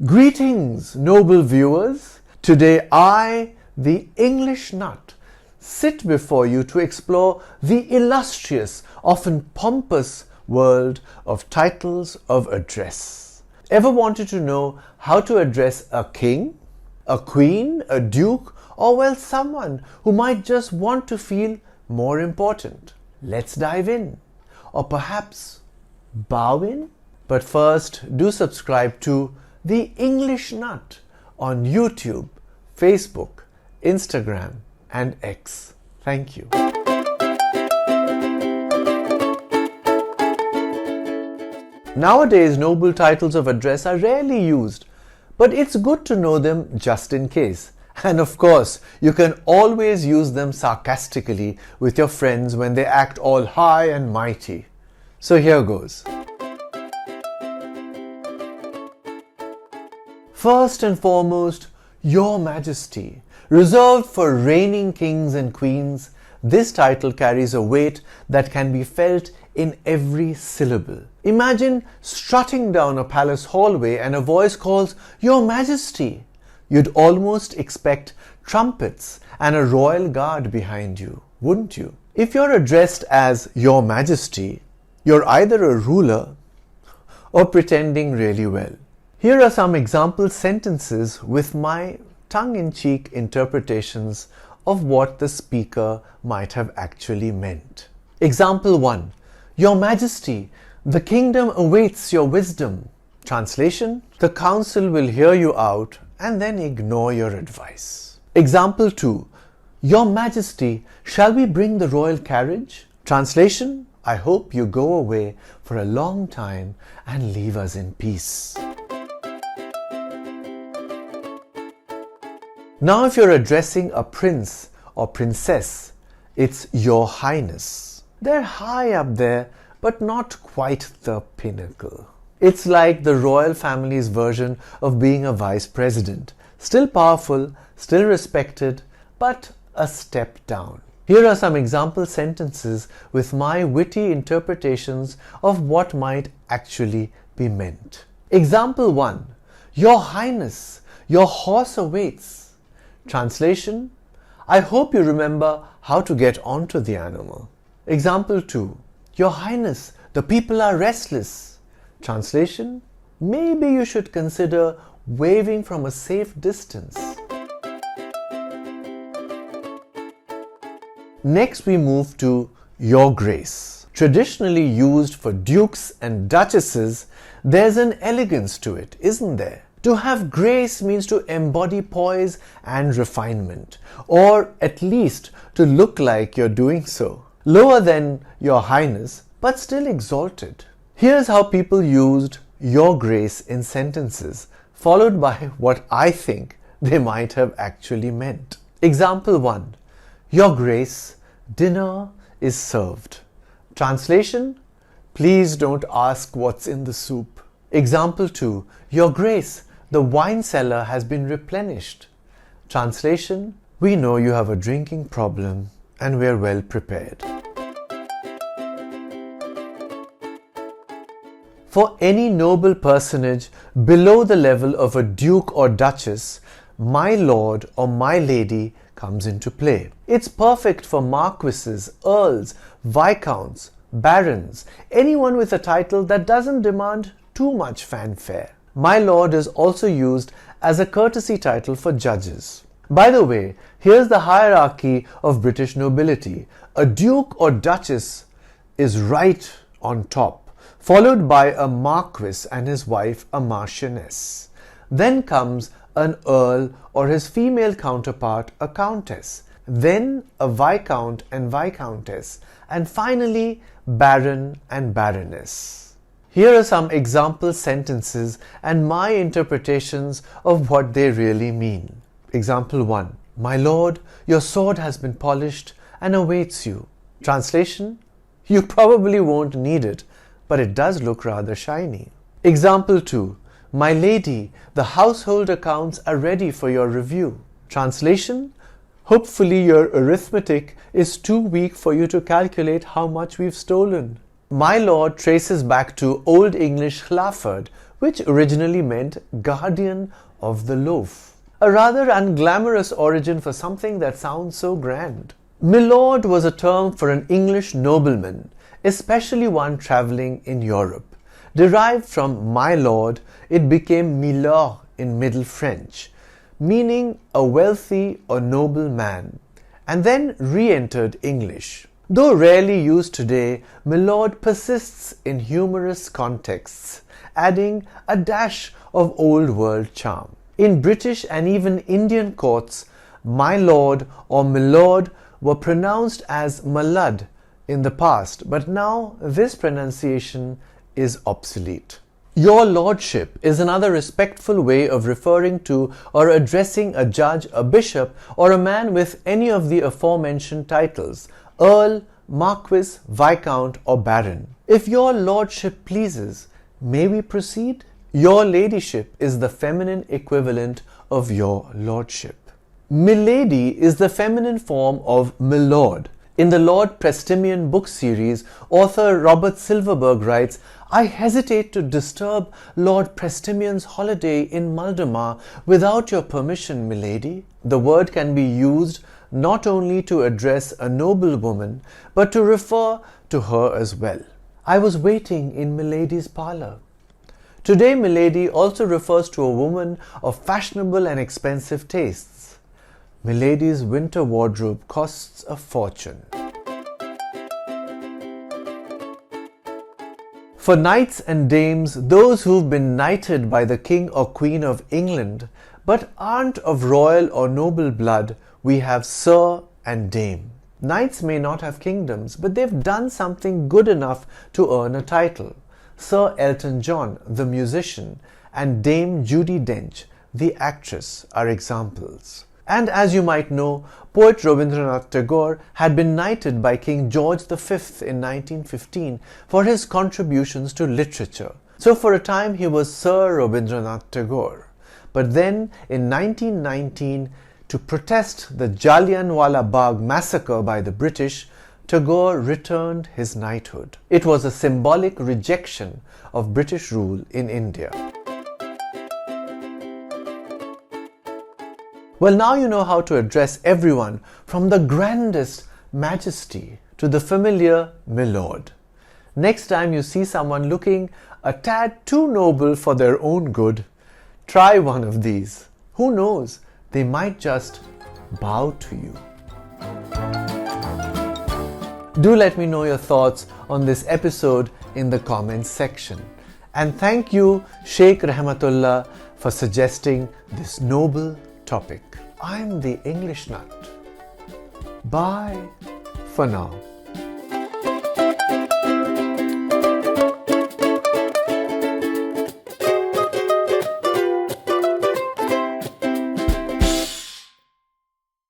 Greetings, noble viewers. Today I, the English nut, sit before you to explore the illustrious, often pompous world of titles of address. Ever wanted to know how to address a king, a queen, a duke, or well, someone who might just want to feel more important? Let's dive in. Or perhaps bow in? But first, do subscribe to The English Nut on YouTube, Facebook, Instagram, and X. Thank you. Nowadays, noble titles of address are rarely used, but it's good to know them just in case. And of course, you can always use them sarcastically with your friends when they act all high and mighty. So here goes. First and foremost, Your Majesty. Reserved for reigning kings and queens, this title carries a weight that can be felt in every syllable. Imagine strutting down a palace hallway and a voice calls, Your Majesty. You'd almost expect trumpets and a royal guard behind you, wouldn't you? If you're addressed as Your Majesty, you're either a ruler or pretending really well. Here are some example sentences with my tongue-in-cheek interpretations of what the speaker might have actually meant. Example 1. Your Majesty, the kingdom awaits your wisdom. Translation: the council will hear you out and then ignore your advice. Example 2. Your Majesty, shall we bring the royal carriage? Translation: I hope you go away for a long time and leave us in peace. Now if you're addressing a prince or princess, it's Your Highness. They're high up there, but not quite the pinnacle. It's like the royal family's version of being a vice president. Still powerful, still respected, but a step down. Here are some example sentences with my witty interpretations of what might actually be meant. Example 1. Your Highness, your horse awaits. Translation: I hope you remember how to get onto the animal. Example 2. Your Highness, the people are restless. Translation: maybe you should consider waving from a safe distance. Next we move to Your Grace. Traditionally used for dukes and duchesses, there's an elegance to it, isn't there? To have grace means to embody poise and refinement, or at least to look like you're doing so. Lower than Your Highness, but still exalted. Here's how people used Your Grace in sentences, followed by what I think they might have actually meant. Example 1. Your Grace, dinner is served. Translation: please don't ask what's in the soup. Example 2. Your Grace, the wine cellar has been replenished. Translation: we know you have a drinking problem and we're well prepared. For any noble personage below the level of a duke or duchess, my lord or my lady comes into play. It's perfect for marquises, earls, viscounts, barons, anyone with a title that doesn't demand too much fanfare. My lord is also used as a courtesy title for judges. By the way, here's the hierarchy of British nobility. A duke or duchess is right on top, followed by a marquis and his wife, a marchioness. Then comes an earl or his female counterpart, a countess. Then a viscount and viscountess. And finally, baron and baroness. Here are some example sentences and my interpretations of what they really mean. Example 1. My lord, your sword has been polished and awaits you. Translation: you probably won't need it, but it does look rather shiny. Example 2. My lady, the household accounts are ready for your review. Translation: hopefully your arithmetic is too weak for you to calculate how much we've stolen. My lord traces back to Old English hlaford, which originally meant guardian of the loaf. A rather unglamorous origin for something that sounds so grand. Milord was a term for an English nobleman, especially one travelling in Europe. Derived from my lord, it became milord in Middle French, meaning a wealthy or noble man, and then re-entered English. Though rarely used today, milord persists in humorous contexts, adding a dash of old world charm. In British and even Indian courts, my lord or milord were pronounced as malud in the past, but now this pronunciation is obsolete. Your lordship is another respectful way of referring to or addressing a judge, a bishop, or a man with any of the aforementioned titles: Earl, Marquis, Viscount, or Baron. If your lordship pleases, may we proceed? Your ladyship is the feminine equivalent of your lordship. Milady is the feminine form of milord. In the Lord Prestimian book series, author Robert Silverberg writes, "I hesitate to disturb Lord Prestimian's holiday in Maldemar without your permission, milady." The word can be used not only to address a noble woman, but to refer to her as well. I was waiting in milady's parlour. Today, milady also refers to a woman of fashionable and expensive tastes. Milady's winter wardrobe costs a fortune. For knights and dames, those who've been knighted by the King or Queen of England but aren't of royal or noble blood, we have Sir and Dame. Knights may not have kingdoms, but they've done something good enough to earn a title. Sir Elton John, the musician, and Dame Judi Dench, the actress, are examples. And as you might know, poet Rabindranath Tagore had been knighted by King George V in 1915 for his contributions to literature. So for a time he was Sir Rabindranath Tagore. But then in 1919, to protest the Jallianwala Bagh massacre by the British, Tagore returned his knighthood. It was a symbolic rejection of British rule in India. Well, now you know how to address everyone from the grandest Majesty to the familiar milord. Next time you see someone looking a tad too noble for their own good, try one of these. Who knows, they might just bow to you. Do let me know your thoughts on this episode in the comments section. And thank you, Sheikh Rahmatullah, for suggesting this noble topic. I'm the English Nut. Bye for now.